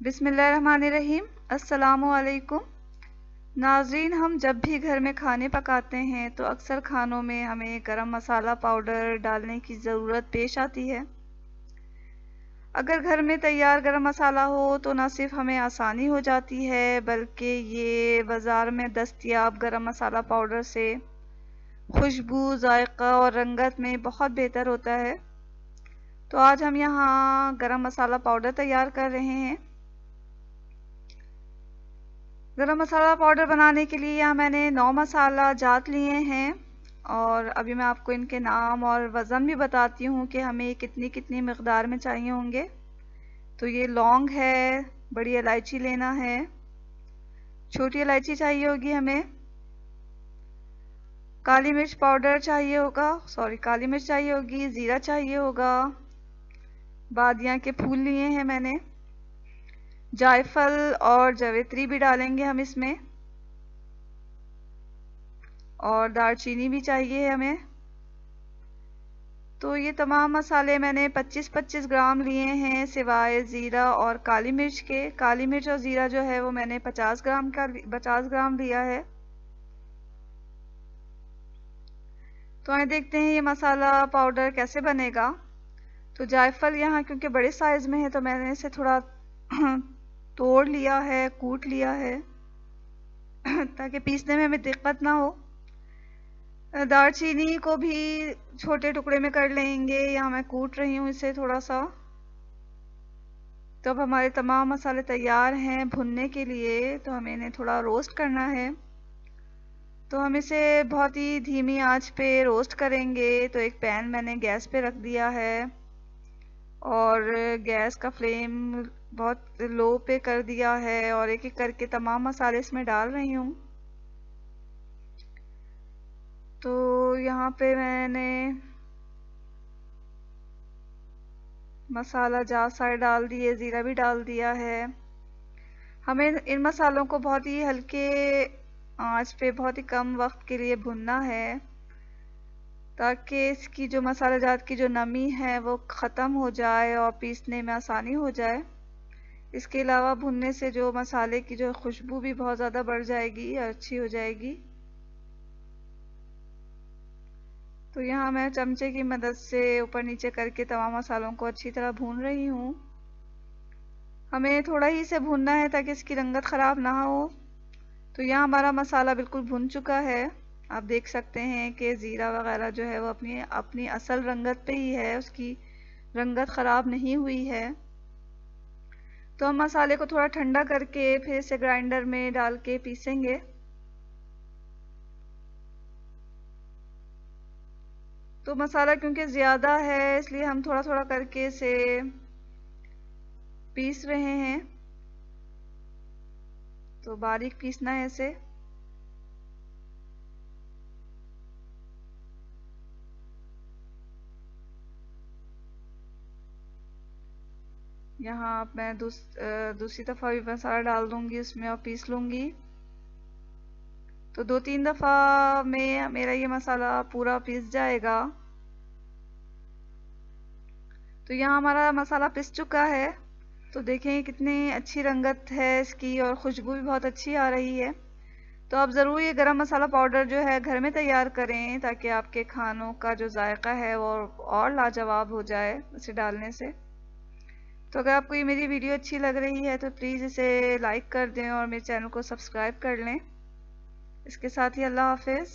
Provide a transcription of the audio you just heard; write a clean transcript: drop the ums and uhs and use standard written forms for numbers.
बिस्मिल्लाहिर्रहमानिर्रहीम। अस्सलामुअलैकुम नाज़रीन, हम जब भी घर में खाने पकाते हैं तो अक्सर खानों में हमें गरम मसाला पाउडर डालने की ज़रूरत पेश आती है। अगर घर में तैयार गरम मसाला हो तो न सिर्फ हमें आसानी हो जाती है बल्कि ये बाज़ार में दस्तयाब गरम मसाला पाउडर से खुशबू, जायका और रंगत में बहुत बेहतर होता है। तो आज हम यहाँ गरम मसाला पाउडर तैयार कर रहे हैं। गरम मसाला पाउडर बनाने के लिए यहाँ मैंने 9 मसाला जात लिए हैं और अभी मैं आपको इनके नाम और वज़न भी बताती हूँ कि हमें कितनी कितनी मिक़दार में चाहिए होंगे। तो ये लौंग है, बड़ी इलायची लेना है, छोटी इलायची चाहिए होगी हमें, काली मिर्च पाउडर चाहिए होगा, काली मिर्च चाहिए होगी, ज़ीरा चाहिए होगा, बादियाँ के फूल लिए हैं मैंने, जायफल और जावित्री भी डालेंगे हम इसमें, और दालचीनी भी चाहिए हमें। तो ये तमाम मसाले मैंने 25-25 ग्राम लिए हैं सिवाय ज़ीरा और काली मिर्च के। काली मिर्च और ज़ीरा जो है वो मैंने 50 ग्राम लिया है। तो आइए देखते हैं ये मसाला पाउडर कैसे बनेगा। तो जायफल यहाँ क्योंकि बड़े साइज़ में है तो मैंने इसे थोड़ा तोड़ लिया है, कूट लिया है ताकि पीसने में हमें दिक्कत ना हो। दालचीनी को भी छोटे टुकड़े में कर लेंगे, यहाँ मैं कूट रही हूँ इसे थोड़ा सा। तो अब हमारे तमाम मसाले तैयार हैं भुनने के लिए, तो हमें इन्हें थोड़ा रोस्ट करना है। तो हम इसे बहुत ही धीमी आंच पे रोस्ट करेंगे। तो एक पैन मैंने गैस पे रख दिया है और गैस का फ्लेम बहुत लो पे कर दिया है और एक एक करके तमाम मसाले इसमें डाल रही हूँ। तो यहाँ पे मैंने मसाला जात सारे डाल दिए, ज़ीरा भी डाल दिया है। हमें इन मसालों को बहुत ही हल्के आंच पे बहुत ही कम वक्त के लिए भुनना है ताकि इसकी जो मसाला जात की जो नमी है वो ख़त्म हो जाए और पीसने में आसानी हो जाए। इसके अलावा भुनने से जो मसाले की जो खुशबू भी बहुत ज़्यादा बढ़ जाएगी और अच्छी हो जाएगी। तो यहाँ मैं चमचे की मदद से ऊपर नीचे करके तमाम मसालों को अच्छी तरह भून रही हूँ। हमें थोड़ा ही इसे भूनना है ताकि इसकी रंगत ख़राब ना हो। तो यहाँ हमारा मसाला बिल्कुल भुन चुका है। आप देख सकते हैं कि ज़ीरा वगैरह जो है वो अपनी असल रंगत पे ही है, उसकी रंगत ख़राब नहीं हुई है। तो हम मसाले को थोड़ा ठंडा करके फिर इसे ग्राइंडर में डाल के पीसेंगे। तो मसाला क्योंकि ज़्यादा है इसलिए हम थोड़ा थोड़ा करके इसे पीस रहे हैं। तो बारीक पीसना है इसे। यहाँ मैं दूसरी दफ़ा भी मसाला डाल दूंगी उसमें और पीस लूंगी। तो 2-3 दफ़ा में मेरा ये मसाला पूरा पीस जाएगा। तो यहाँ हमारा मसाला पिस चुका है। तो देखें कितनी अच्छी रंगत है इसकी और खुशबू भी बहुत अच्छी आ रही है। तो आप ज़रूर ये गरम मसाला पाउडर जो है घर में तैयार करें ताकि आपके खानों का जो जायका है वो और लाजवाब हो जाए इसे डालने से। तो अगर आपको ये मेरी वीडियो अच्छी लग रही है तो प्लीज़ इसे लाइक कर दें और मेरे चैनल को सब्सक्राइब कर लें। इसके साथ ही अल्लाह हाफिज़।